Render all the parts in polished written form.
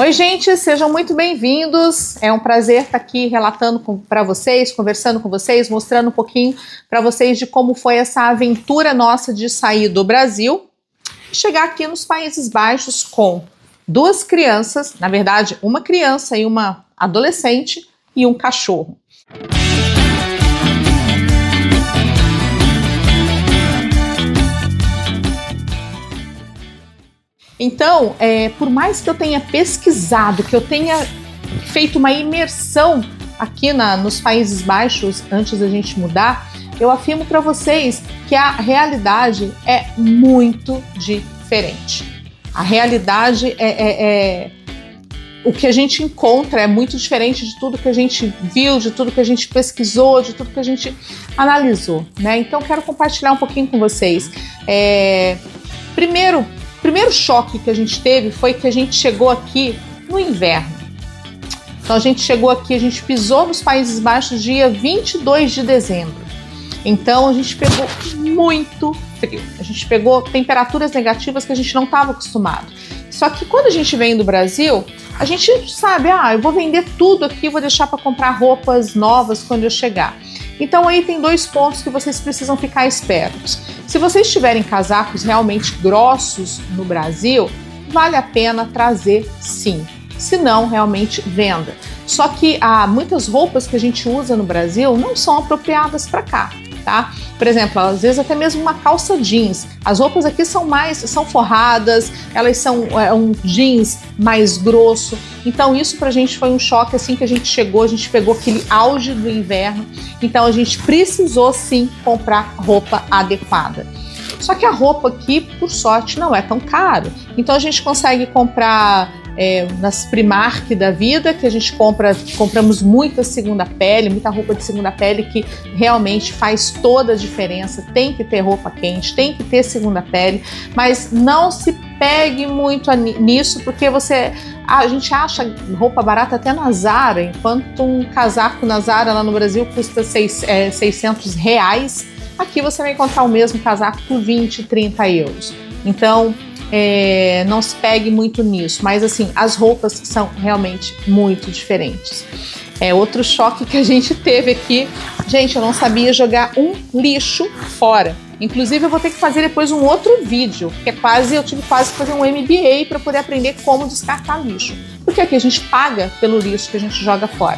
Oi, gente, sejam muito bem-vindos. É um prazer estar aqui relatando para vocês, conversando com vocês, mostrando um pouquinho para vocês de como foi essa aventura nossa de sair do Brasil e chegar aqui nos Países Baixos com duas crianças, na verdade, uma criança e uma adolescente e um cachorro. Então, por mais que eu tenha pesquisado, que eu tenha feito uma imersão aqui nos Países Baixos antes da gente mudar, eu afirmo para vocês que a realidade é muito diferente. A realidade o que a gente encontra é muito diferente de tudo que a gente viu, de tudo que a gente pesquisou, de tudo que a gente analisou, né? Então, quero compartilhar um pouquinho com vocês. Primeiro choque que a gente teve foi que a gente chegou aqui no inverno. Então a gente chegou aqui, a gente pisou nos Países Baixos dia 22 de dezembro. Então a gente pegou muito frio. A gente pegou temperaturas negativas que a gente não estava acostumado. Só que quando a gente vem do Brasil, a gente sabe, eu vou vender tudo aqui, vou deixar para comprar roupas novas quando eu chegar. Então aí tem dois pontos que vocês precisam ficar espertos. Se vocês tiverem casacos realmente grossos no Brasil, vale a pena trazer sim. Se não, realmente venda. Só que muitas roupas que a gente usa no Brasil não são apropriadas para cá, tá? Por exemplo, às vezes até mesmo uma calça jeans. As roupas aqui são forradas, elas são um jeans mais grosso. Então isso pra gente foi um choque assim que a gente chegou, a gente pegou aquele auge do inverno. Então a gente precisou sim comprar roupa adequada. Só que a roupa aqui, por sorte, não é tão caro. Então a gente consegue comprar nas Primark da vida, que a gente compramos muita segunda pele, muita roupa de segunda pele que realmente faz toda a diferença. Tem que ter roupa quente, tem que ter segunda pele, mas não se pegue muito nisso, porque a gente acha roupa barata até na Zara, enquanto um casaco na Zara lá no Brasil custa R$600, aqui você vai encontrar o mesmo casaco por 20, 30 euros. Então, não se pegue muito nisso, mas assim, as roupas são realmente muito diferentes. Outro choque que a gente teve aqui, gente, eu não sabia jogar um lixo fora. Inclusive eu vou ter que fazer depois um outro vídeo, porque eu tive quase que fazer um MBA para poder aprender como descartar lixo. Porque aqui a gente paga pelo lixo que a gente joga fora.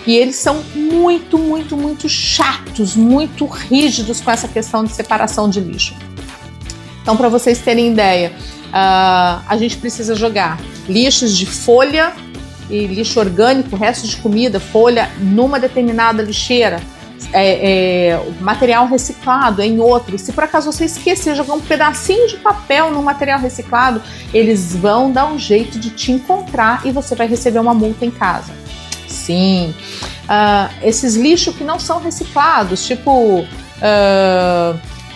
E eles são muito, muito, muito chatos, muito rígidos com essa questão de separação de lixo. Então, para vocês terem ideia, a gente precisa jogar lixos de folha e lixo orgânico, restos de comida, folha, numa determinada lixeira, material reciclado em outro. Se por acaso você esquecer de jogar um pedacinho de papel no material reciclado, eles vão dar um jeito de te encontrar e você vai receber uma multa em casa. Sim, esses lixos que não são reciclados, tipo...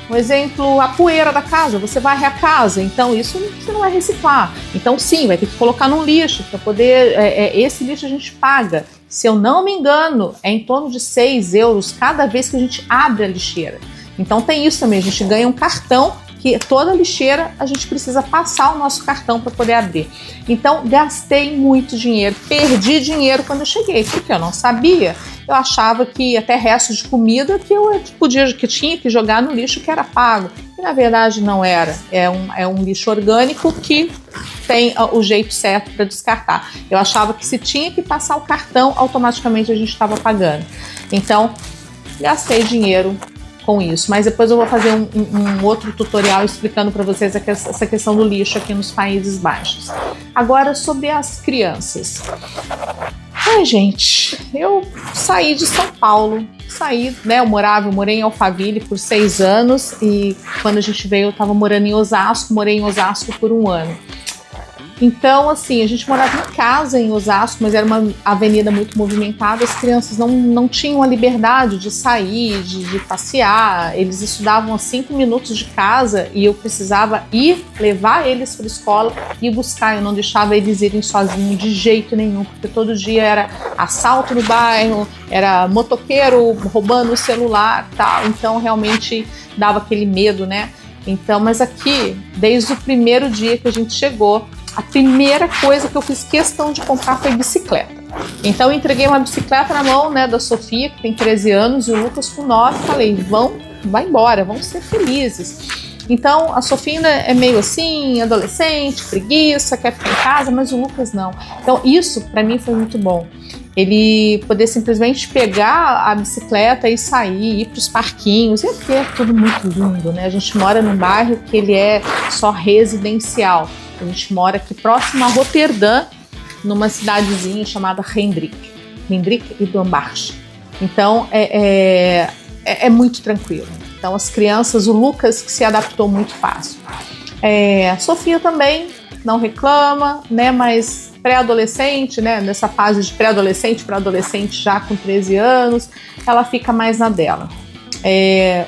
um exemplo, a poeira da casa, você varre a casa, então isso você não vai reciclar. Então sim, vai ter que colocar num lixo para poder... esse lixo a gente paga, se eu não me engano, é em torno de 6 euros cada vez que a gente abre a lixeira. Então tem isso também, a gente ganha um cartão que toda lixeira a gente precisa passar o nosso cartão para poder abrir. Então gastei muito dinheiro, perdi dinheiro quando eu cheguei, porque eu não sabia. Eu achava que até restos de comida que tinha que jogar no lixo que era pago. E na verdade não era. É um lixo orgânico que tem o jeito certo para descartar. Eu achava que se tinha que passar o cartão, automaticamente a gente estava pagando. Então, gastei dinheiro com isso. Mas depois eu vou fazer um outro tutorial explicando para vocês essa questão do lixo aqui nos Países Baixos. Agora, sobre as crianças. Ai, gente, eu saí de São Paulo, eu morei em Alphaville por 6 anos e quando a gente veio eu estava morando em Osasco, morei em Osasco por 1 ano. Então, assim, a gente morava em casa em Osasco, mas era uma avenida muito movimentada, as crianças não tinham a liberdade de sair, de passear, eles estudavam a 5 minutos de casa e eu precisava levar eles para a escola e buscar, eu não deixava eles irem sozinhos de jeito nenhum, porque todo dia era assalto no bairro, era motoqueiro roubando o celular, tal, então realmente dava aquele medo, né? Então, mas aqui, desde o primeiro dia que a gente chegou, a primeira coisa que eu fiz questão de comprar foi bicicleta. Então eu entreguei uma bicicleta na mão, né, da Sofia, que tem 13 anos, e o Lucas com 9, falei, vai embora, vamos ser felizes. Então a Sofia ainda é meio assim, adolescente, preguiça, quer ficar em casa, mas o Lucas não. Então isso para mim foi muito bom. Ele poder simplesmente pegar a bicicleta e sair, ir para os parquinhos, e aqui é tudo muito lindo, né? A gente mora num bairro que ele é só residencial. A gente mora aqui próximo a Roterdã, numa cidadezinha chamada Hendrik e Bambacht. Então é muito tranquilo. Então as crianças, o Lucas que se adaptou muito fácil. A Sofia também não reclama, né? Mas pré-adolescente, né? Nessa fase de pré-adolescente para adolescente já com 13 anos, ela fica mais na dela.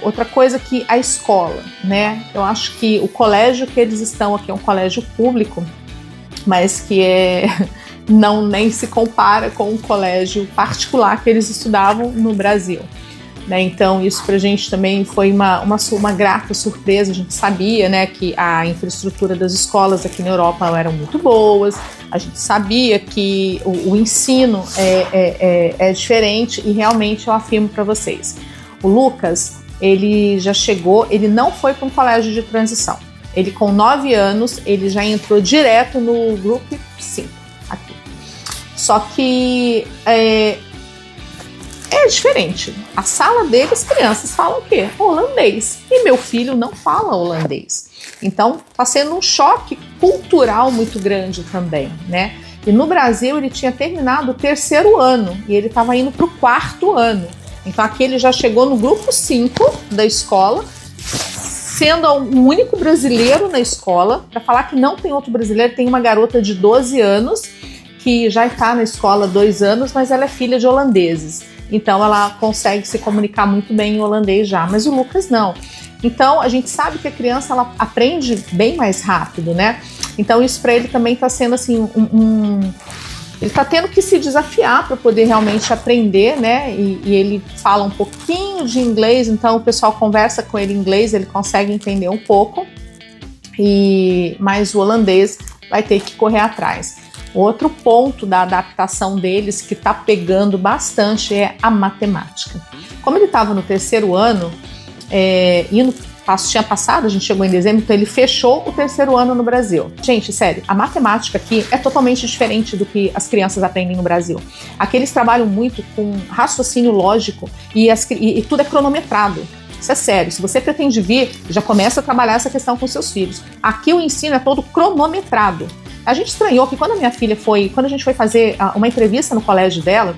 Outra coisa que a escola, né? Eu acho que o colégio que eles estão aqui é um colégio público, mas que nem se compara com o colégio particular que eles estudavam no Brasil. Né? Então isso pra gente também foi uma grata surpresa. A gente sabia, né, que a infraestrutura das escolas aqui na Europa eram muito boas, a gente sabia que o ensino é diferente, e realmente eu afirmo para vocês, o Lucas, ele já chegou, ele não foi para um colégio de transição, ele com 9 anos, ele já entrou direto no grupo 5 aqui, só que é diferente. A sala dele, as crianças falam o quê? Holandês. E meu filho não fala holandês. Então, está sendo um choque cultural muito grande também, né? E no Brasil, ele tinha terminado o 3º ano e ele estava indo para o 4º ano. Então, aqui ele já chegou no grupo 5 da escola, sendo o único brasileiro na escola. Para falar que não tem outro brasileiro, tem uma garota de 12 anos que já está na escola há 2 anos, mas ela é filha de holandeses. Então ela consegue se comunicar muito bem em holandês já, mas o Lucas não. Então a gente sabe que a criança ela aprende bem mais rápido, né? Então isso para ele também está sendo assim ele está tendo que se desafiar para poder realmente aprender, né? E ele fala um pouquinho de inglês, então o pessoal conversa com ele em inglês, ele consegue entender um pouco. Mas o holandês vai ter que correr atrás. Outro ponto da adaptação deles que está pegando bastante é a matemática. Como ele estava no 3º ano, tinha passado, a gente chegou em dezembro, então ele fechou o 3º ano no Brasil. Gente, sério, a matemática aqui é totalmente diferente do que as crianças aprendem no Brasil. Aqui eles trabalham muito com raciocínio lógico e tudo é cronometrado. Isso é sério, se você pretende vir, já começa a trabalhar essa questão com seus filhos. Aqui o ensino é todo cronometrado. A gente estranhou que quando a gente foi fazer uma entrevista no colégio dela,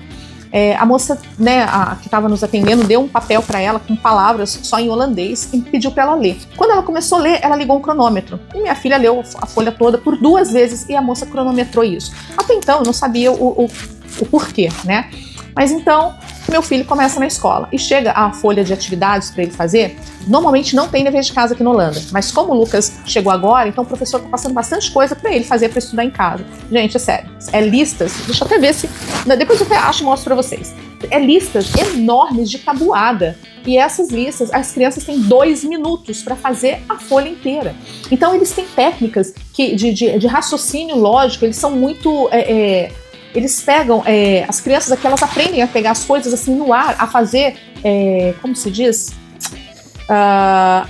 a moça, né, que estava nos atendendo, deu um papel para ela com palavras só em holandês e pediu para ela ler. Quando ela começou a ler, ela ligou um cronômetro. E minha filha leu a folha toda por 2 vezes e a moça cronometrou isso. Até então eu não sabia o porquê, né? Mas então meu filho começa na escola e chega a folha de atividades para ele fazer. Normalmente não tem dever de casa aqui na Holanda, mas como o Lucas chegou agora, então o professor está passando bastante coisa para ele fazer para estudar em casa. Gente, é sério, listas, deixa eu até ver se... Depois eu até acho e mostro para vocês. Listas enormes de tabuada. E essas listas, as crianças têm 2 minutos para fazer a folha inteira. Então eles têm técnicas de raciocínio lógico, eles são muito... eles pegam, as crianças aqui, elas aprendem a pegar as coisas assim no ar, a fazer, como se diz? A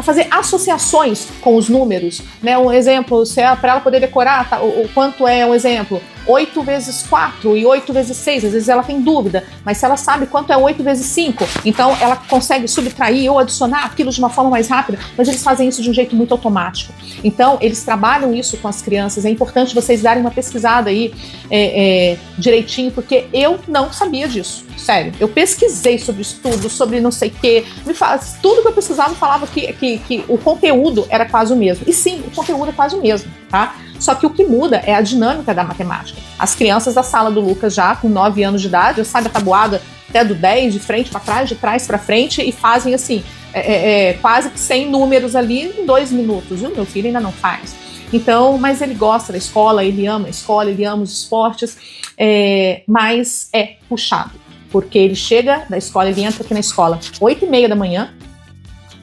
fazer associações com os números, né? Um exemplo, para ela poder decorar o quanto é um exemplo, 8 vezes 4 e 8 vezes 6, às vezes ela tem dúvida, mas se ela sabe quanto é 8 vezes 5, então ela consegue subtrair ou adicionar aquilo de uma forma mais rápida, mas eles fazem isso de um jeito muito automático. Então, eles trabalham isso com as crianças, é importante vocês darem uma pesquisada aí direitinho, porque eu não sabia disso, sério. Eu pesquisei sobre estudo, sobre não sei o quê, tudo que eu pesquisava falava que o conteúdo era quase o mesmo. E sim, o conteúdo é quase o mesmo, tá? Só que o que muda é a dinâmica da matemática. As crianças da sala do Lucas já com 9 anos de idade, já sabem a tabuada até do 10, de frente para trás, de trás para frente, e fazem assim, quase que 100 números ali em 2 minutos. E o meu filho ainda não faz. Então, mas ele gosta da escola, ele ama a escola, ele ama os esportes, mas é puxado. Porque ele chega da escola, ele entra aqui na escola 8h30 da manhã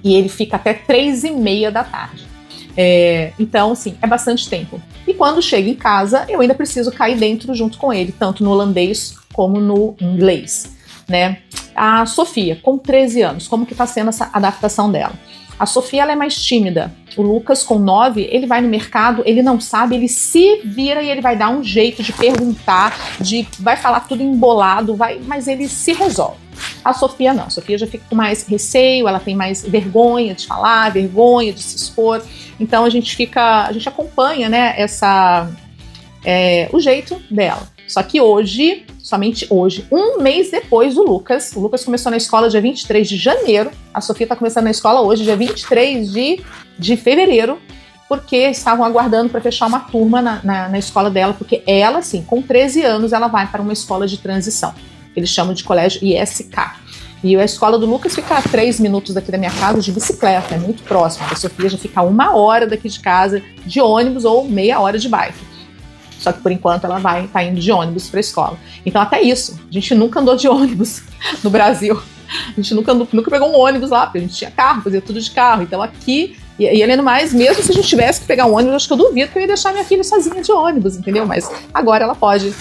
e ele fica até 3h30 da tarde. Então, assim, é bastante tempo. E quando chega em casa, eu ainda preciso cair dentro junto com ele, tanto no holandês como no inglês, né? A Sofia, com 13 anos, como que tá sendo essa adaptação dela? A Sofia, ela é mais tímida. O Lucas, com 9, ele vai no mercado, ele não sabe, ele se vira e ele vai dar um jeito de perguntar, vai falar tudo embolado, mas ele se resolve. A Sofia não, a Sofia já fica com mais receio, ela tem mais vergonha de falar, vergonha de se expor. Então a gente acompanha, né, o jeito dela. Só que hoje, somente hoje, um mês depois do Lucas começou na escola dia 23 de janeiro, a Sofia está começando na escola hoje, dia 23 de fevereiro, porque estavam aguardando para fechar uma turma na escola dela, porque ela, assim, com 13 anos, ela vai para uma escola de transição. Eles chamam de colégio ISK. E a escola do Lucas fica a 3 minutos daqui da minha casa de bicicleta, é muito próximo. A Sofia já fica 1 hora daqui de casa de ônibus ou meia hora de bike. Só que por enquanto ela tá indo de ônibus para a escola. Então até isso, a gente nunca andou de ônibus no Brasil. A gente nunca pegou um ônibus lá, porque a gente tinha carro, fazia tudo de carro. Então aqui, e além do mais, mesmo se a gente tivesse que pegar um ônibus, acho que eu duvido que eu ia deixar minha filha sozinha de ônibus, entendeu? Mas agora ela pode,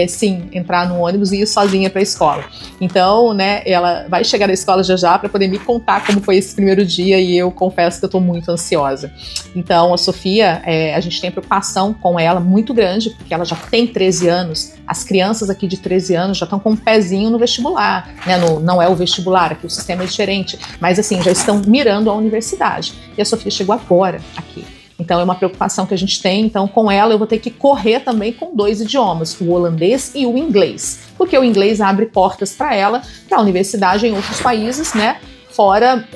sim, entrar no ônibus e ir sozinha para a escola. Então, né, ela vai chegar na escola já para poder me contar como foi esse primeiro dia, e eu confesso que eu tô muito ansiosa. Então, a Sofia, a gente tem preocupação com ela muito grande, porque ela já tem 13 anos. As crianças aqui de 13 anos já estão com um pezinho no vestibular, né? Não é o vestibular, aqui o sistema é diferente, mas assim, já estão mirando a universidade. E a Sofia chegou agora aqui. Então é uma preocupação que a gente tem. Então com ela eu vou ter que correr também com 2 idiomas, o holandês e o inglês, porque o inglês abre portas para ela, para a universidade em outros países, né, fora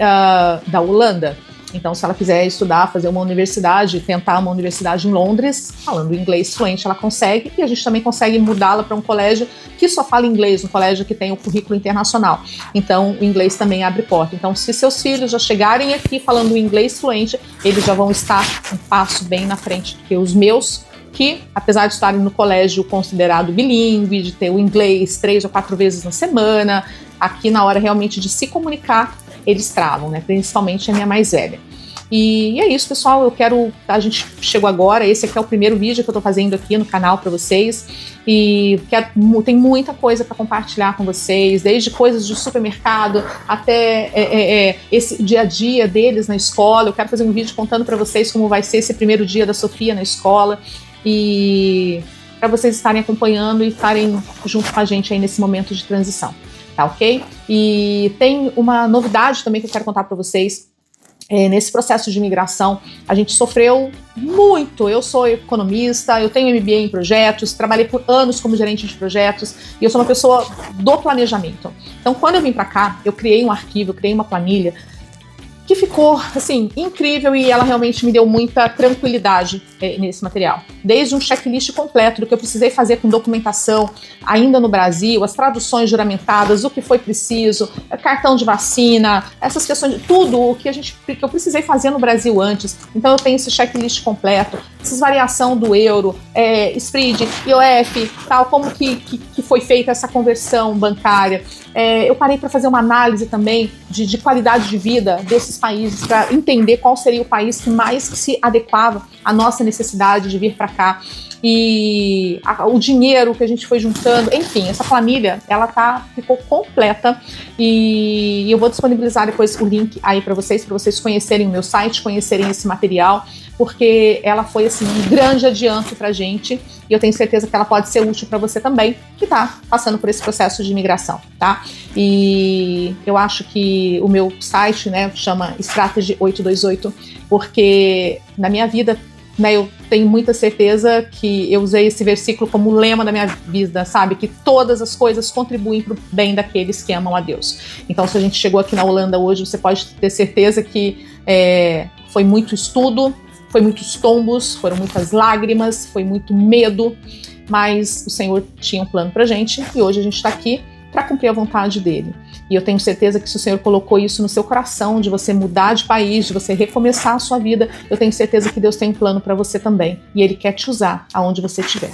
da Holanda. Então se ela quiser estudar, fazer uma universidade, tentar uma universidade em Londres, falando inglês fluente, ela consegue, e a gente também consegue mudá-la para um colégio que só fala inglês, um colégio que tem o currículo internacional. Então o inglês também abre porta. Então se seus filhos já chegarem aqui falando inglês fluente, eles já vão estar um passo bem na frente do que os meus, que apesar de estarem no colégio considerado bilíngue, de ter o inglês 3 ou 4 vezes na semana, aqui na hora realmente de se comunicar, eles travam, né? Principalmente a minha mais velha. E é isso, pessoal, a gente chegou agora, esse aqui é o primeiro vídeo que eu tô fazendo aqui no canal para vocês, e tem muita coisa para compartilhar com vocês, desde coisas de supermercado até esse dia a dia deles na escola. Eu quero fazer um vídeo contando para vocês como vai ser esse primeiro dia da Sofia na escola, e para vocês estarem acompanhando e estarem junto com a gente aí nesse momento de transição, tá ok? E tem uma novidade também que eu quero contar para vocês. Nesse processo de imigração, a gente sofreu muito. Eu sou economista, eu tenho MBA em projetos, trabalhei por anos como gerente de projetos, e eu sou uma pessoa do planejamento. Então, quando eu vim para cá, eu criei um arquivo, eu criei uma planilha que ficou, assim, incrível, e ela realmente me deu muita tranquilidade nesse material. Desde um checklist completo do que eu precisei fazer com documentação ainda no Brasil, as traduções juramentadas, o que foi preciso, cartão de vacina, essas questões de tudo o que eu precisei fazer no Brasil antes. Então eu tenho esse checklist completo, essas variação do euro, SPRID, IOF, tal, como que foi feita essa conversão bancária. Eu parei para fazer uma análise também de qualidade de vida desses países, para entender qual seria o país que mais se adequava à nossa necessidade de vir para cá, e o dinheiro que a gente foi juntando, enfim, essa planilha, ficou completa, e eu vou disponibilizar depois o link aí para vocês conhecerem o meu site, conhecerem esse material, porque ela foi, assim, um grande adianto pra gente, e eu tenho certeza que ela pode ser útil para você também, que tá passando por esse processo de imigração, tá? E eu acho que o meu site, né, chama Strategy 828, porque na minha vida, né, eu tenho muita certeza que eu usei esse versículo como lema da minha vida, sabe? Que todas as coisas contribuem para o bem daqueles que amam a Deus. Então, se a gente chegou aqui na Holanda hoje, você pode ter certeza que foi muito estudo, foi muitos tombos, foram muitas lágrimas, foi muito medo, mas o Senhor tinha um plano pra gente, e hoje a gente está aqui para cumprir a vontade dele. E eu tenho certeza que se o Senhor colocou isso no seu coração, de você mudar de país, de você recomeçar a sua vida, eu tenho certeza que Deus tem um plano para você também, e Ele quer te usar aonde você estiver.